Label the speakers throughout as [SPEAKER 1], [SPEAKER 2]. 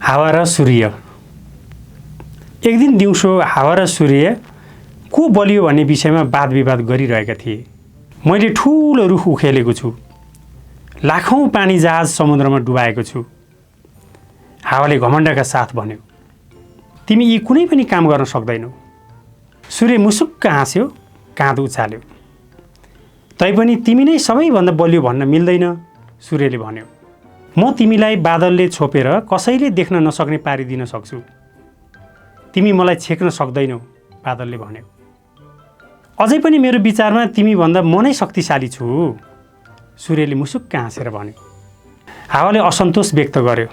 [SPEAKER 1] हावा र सूर्य। एक दिन दिउँसो हावा र सूर्य को बलियो भन्ने विषयमा वाद विवाद गरिरहेका थिए। मैले ठुलो रुख उखेलेको छु, लाखौं पानी जहाज समुद्रमा डुबाएको छु। हावाले घमण्डका साथ भन्यो, तिमी यी कुनै पनि काम गर्न सक्दैनौ। सूर्य मुसुक्क हाँस्यो, काँध उचाल्यो। तैपनि तिमी नै सबैभन्दा बलियो भन्न मिल्दैन, सूर्यले भन्यो। म तिमीलाई बादलले छोपेर कसैले देख्न नसक्ने पारिदिन सक्छु। तिमी मलाई छेक्न सक्दैनौ, बादलले भन्यो। अझै पनि मेरो विचारमा तिमीभन्दा म नै शक्तिशाली छु, सूर्यले मुसुक्क हाँसेर भन्यो। हावाले असन्तोष व्यक्त गर्यो।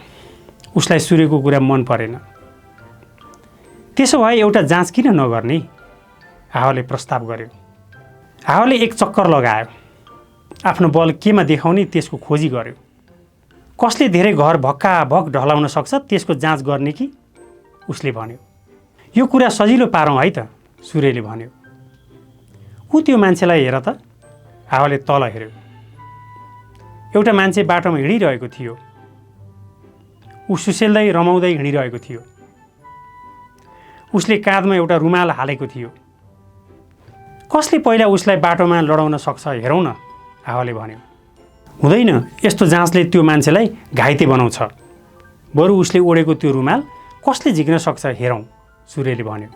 [SPEAKER 1] उसलाई सूर्यको कुरा मन परेन। त्यसो भए एउटा जाँच किन नगर्ने, हावाले प्रस्ताव गर्यो। हावाले एक चक्कर लगायो। आफ्नो बल केमा देखाउने त्यसको खोजी गर्यो। कसले धेरै घर भक्काभक ढलाउन सक्छ त्यसको जाँच गर्ने कि, उसले भन्यो। यो कुरा सजिलो पारौँ है त, सूर्यले भन्यो। ऊ त्यो मान्छेलाई हेर त, हावाले तल हेऱ्यो। एउटा मान्छे बाटोमा हिँडिरहेको थियो। ऊ सुसेल्दै रमाउँदै हिँडिरहेको थियो। उसले काँधमा एउटा रुमाल हालेको थियो। कसले पहिला उसलाई बाटोमा लडाउन सक्छ हेरौँ न, हावाले भन्यो। हुँदैन, यस्तो जाँचले त्यो मान्छेलाई घाइते बनाउँछ। बरु उसले ओढेको त्यो रुमाल कसले झिक्न सक्छ हेरौँ, सूर्यले भन्यो।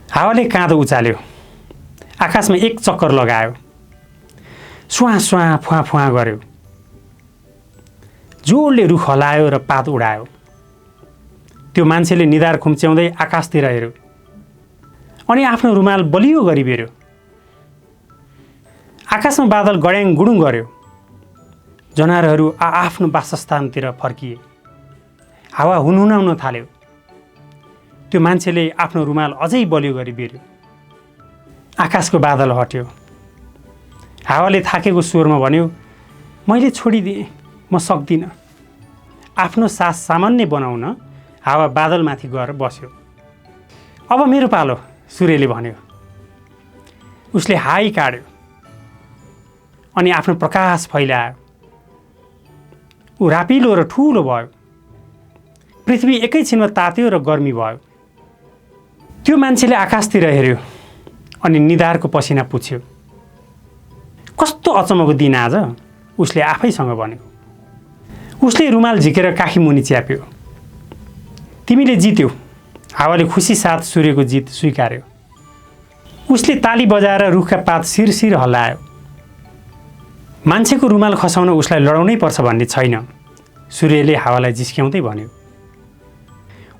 [SPEAKER 1] हावाले काँध उचाल्यो। आकाशमा एक चक्कर लगायो। सुहाँ सुहाँ फुहाँ फुहाँ गर्यो। जोडले रुख हलायो र पात उडायो। त्यो मान्छेले निधार खुम्च्याउँदै आकाशतिर हेऱ्यो अनि आफ्नो रुमाल बलियो गरी बेर्यो। आकाशमा बादल गड्याङ गुडुङ गर्यो। जनावरहरू आफ्नो वासस्थानतिर फर्किए। हावा हुनहुनाउन थाल्यो। त्यो मान्छेले आफ्नो रुमाल अझै बलियो गरी बेर्यो। आकाशको बादल हट्यो। हावाले थाकेको स्वरमा भन्यो, मैले छोडिदिएँ, म सक्दिनँ। आफ्नो सास सामान्य बनाउन हावा बादलमाथि गएर बस्यो। अब मेरो पालो, सूर्यले भन्यो। उसले हाई काड्यो अनि आफ्नो प्रकाश फैलायो। ऊ रापिलो र ठुलो भयो। पृथ्वी एकैछिनमा तात्यो र गर्मी भयो। त्यो मान्छेले आकाशतिर हेऱ्यो अनि निधारको पसिना पुछ्यो। कस्तो अचम्मको दिन आज, उसले आफैसँग भन्यो। उसले रुमाल झिकेर काखी मुनि च्याप्यो। तिमीले जित्यौ, हावाले खुसी साथ सूर्यको जित स्वीकार्यो। उसले ताली बजाएर रुखका पात शिरशिर हल्लायो। मान्छेको रुमाल खसाउन उसलाई लडाउनै पर्छ भन्ने छैन, सूर्यले हावालाई जिस्क्याउँदै भन्यो।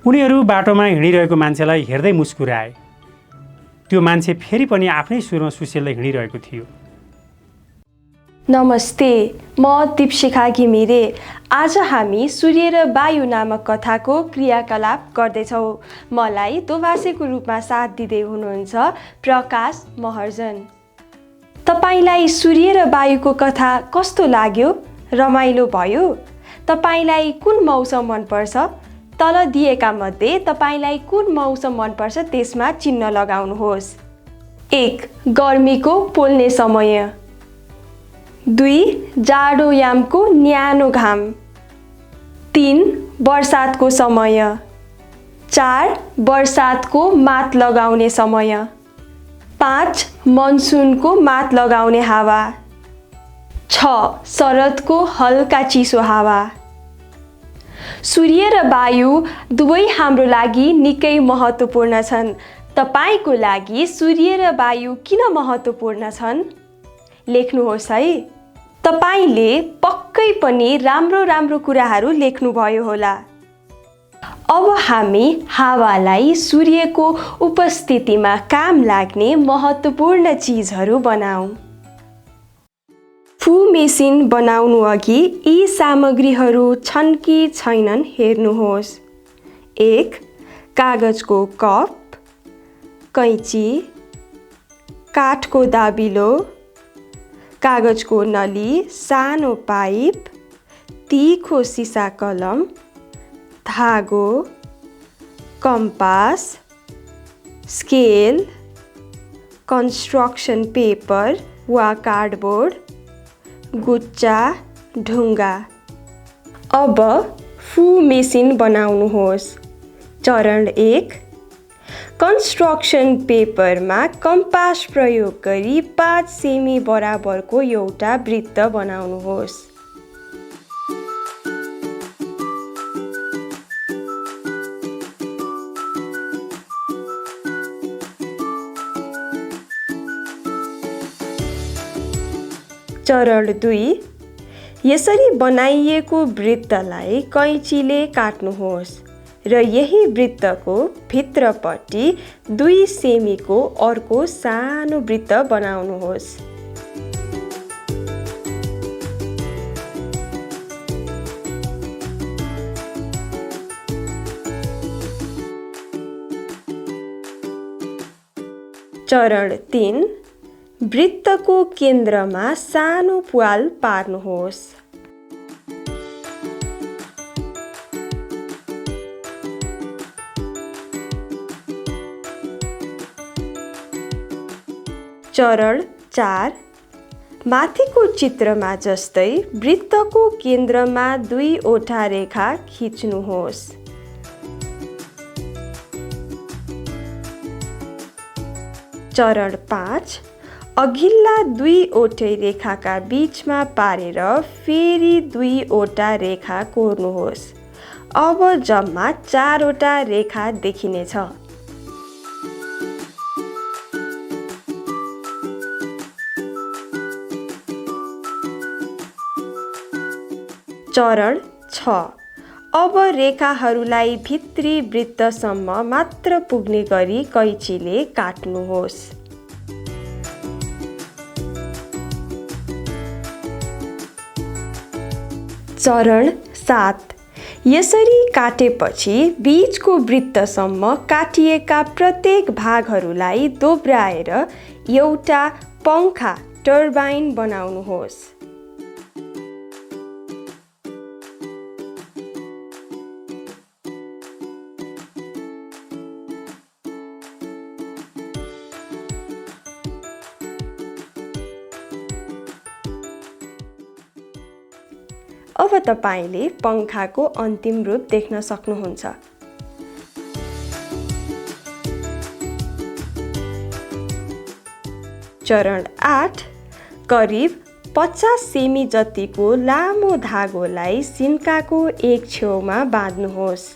[SPEAKER 1] उनीहरू बाटोमा हिँडिरहेको मान्छेलाई हेर्दै मुस्कुराए। त्यो मान्छे फेरि पनि आफ्नै सुरमा सुसेल्दै हिँडिरहेको थियो।
[SPEAKER 2] नमस्ते, म दीपशिखा घिमिरे। आज हामी सूर्य र वायु नामक कथाको क्रियाकलाप गर्दैछौँ। मलाई दोभाषीको रूपमा साथ दिँदै हुनुहुन्छ प्रकाश महर्जन। तपाईलाई सूर्य र वायुको कथा कस्तो लाग्यो? रमाइलो भयो? तपाईलाई कुन मौसम मनपर्छ? तल दिएका मध्ये तपाईलाई कुन मौसम मनपर्छ त्यसमा चिन्ह लगाउनुहोस्। 1. गर्मीको पोल्ने समय। 2. जाडोयामको न्यानो घाम। 3. बर्सातको समय। 4. बर्सातको मात लगाउने समय। 5. मनसुनको मात लगाउने हावा। 6. शरदको हल्का चिसो हावा। सूर्य र वायु दुवै हाम्रो लागि निकै महत्त्वपूर्ण छन्। तपाईको लागि सूर्य र वायु किन महत्त्वपूर्ण छन्? लेख्नुहोस् है। तपाईले पक्कै पनि राम्रो राम्रो कुराहरू लेख्नुभयो होला। अब हामी हावालाई सूर्यको उपस्थितिमा काम लाग्ने महत्त्वपूर्ण चिजहरू बनाऊ। मेसिन बनाउनु अघि यी सामग्रीहरू छन् कि छैनन् हेर्नुहोस्। 1. कागजको कप, कैँची, काठको दाबिलो, कागजको नली, सानो पाइप, तीखो सिसा कलम, धागो, कम्पास, स्केल, कन्स्ट्रक्सन पेपर वा कार्डबोर्ड, गुच्चा, ढुङ्गा। अब फु मेसिन बनाउनुहोस्। चरण 1, कन्स्ट्रक्सन पेपरमा कम्पास प्रयोग गरी 5 सेमी बराबरको एउटा वृत्त बनाउनुहोस्। चरण 2, यसरी बनाइएको वृत्तलाई कैँचीले काट्नुहोस् र यही वृत्तको भित्रपट्टि 2 सेमीको अर्को सानो वृत्त बनाउनुहोस्। चरण 3, वृत्तको केन्द्रमा सानो प्वाल पार्नुहोस्। चरण 4, माथिको चित्रमा जस्तै वृत्तको केन्द्रमा 2 वटा रेखा खिच्नुहोस्। चरण 5, अघिल्ला 2 वटै रेखाका बीचमा पारेर फेरि 2 वटा रेखा कोर्नुहोस्। अब जम्मा 4 वटा रेखा देखिनेछ। चरण 6, अब रेखाहरूलाई भित्री वृत्तसम्म मात्र पुग्ने गरी कैँचीले काट्नुहोस्। चरण 7, यसरी काटेपछि बीचको वृत्तसम्म काटिएका प्रत्येक भागहरूलाई दोब्राएर एउटा पंखा टर्बाइन बनाउनुहोस्। अब तपाईले पंखाको अन्तिम रूप देख्न सक्नुहुन्छ। चरण 8, करिब 50 सेमी जतिको लामो धागोलाई सिन्काको एक छेउमा बाँध्नुहोस्।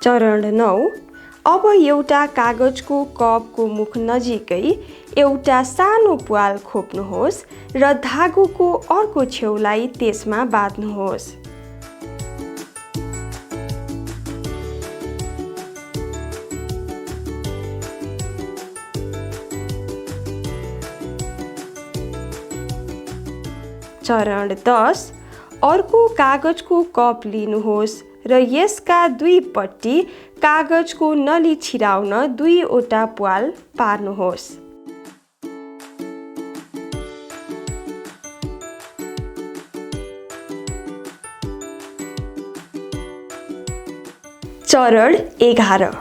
[SPEAKER 2] चरण 9, अब एउटा कागजको कपको मुख नजिकै एउटा सानो प्वाल खोप्नुहोस् र धागोको अर्को छेउलाई त्यसमा बाँध्नुहोस्। चरण 10, अर्को कागजको कप लिनुहोस् र यसका 2 पट्टि कागजको नली छिराउन 2 वटा प्वाल पार्नुहोस्। चरण 11,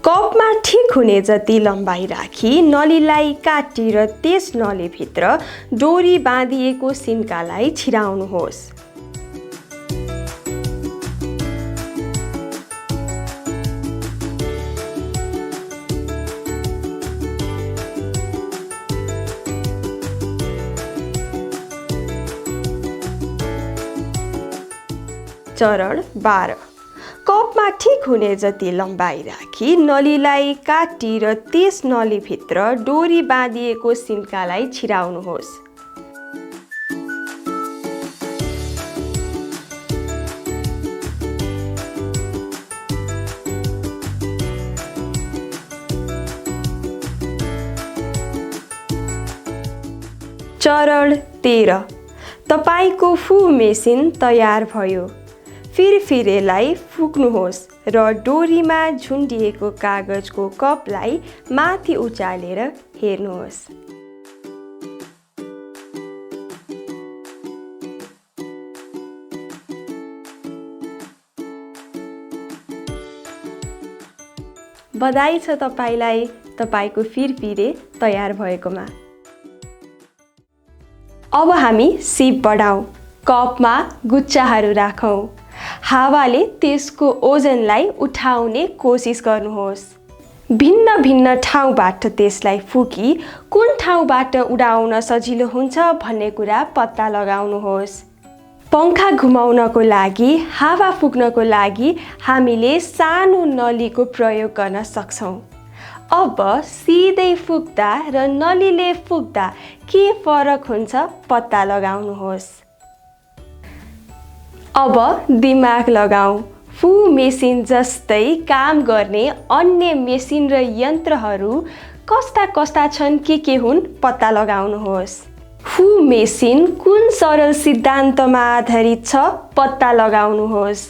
[SPEAKER 2] कपमा ठिक हुने जति लम्बाइ राखी नलीलाई काटी र त्यस नलीभित्र डोरी बाँधिएको सिन्कालाई छिराउनुहोस्। चरण 12, कपमा ठिक हुने जति लम्बाइ राखी नलीलाई काटी र त्यस नलीभित्र डोरी बाँधिएको सिन्कालाई छिराउनुहोस्। चरण 13, तपाईको फु मेसिन तयार भयो। फिरफिरेलाई फुक्नुहोस् र डोरीमा झुन्डिएको कागजको कपलाई माथि उचालेर हेर्नुहोस्। बधाई छ तपाईँलाई तपाईँको फिरपिरे तयार भएकोमा। अब हामी सिप बढाउँ, कपमा गुच्छाहरू राखौँ। हावाले त्यसको ओजनलाई उठाउने कोसिस गर्नुहोस्। भिन्न भिन्न ठाउँबाट त्यसलाई फुकी कुन ठाउँबाट उडाउन सजिलो हुन्छ भन्ने कुरा पत्ता लगाउनुहोस्। पङ्खा घुमाउनको लागि, हावा फुक्नको लागि हामीले सानो नलीको प्रयोग गर्न सक्छौँ। अब सिधै फुक्दा र नलीले फुक्दा के फरक हुन्छ पत्ता लगाउनुहोस्। अब दिमाग लगाऊ। फु मेसिन जस्तै काम गर्ने अन्य मेसिन र यन्त्रहरू कस्ता कस्ता छन्, के हुन् पत्ता लगाउनुहोस्। फु मेसिन कुन सरल सिद्धान्तमा आधारित छ पत्ता लगाउनुहोस्।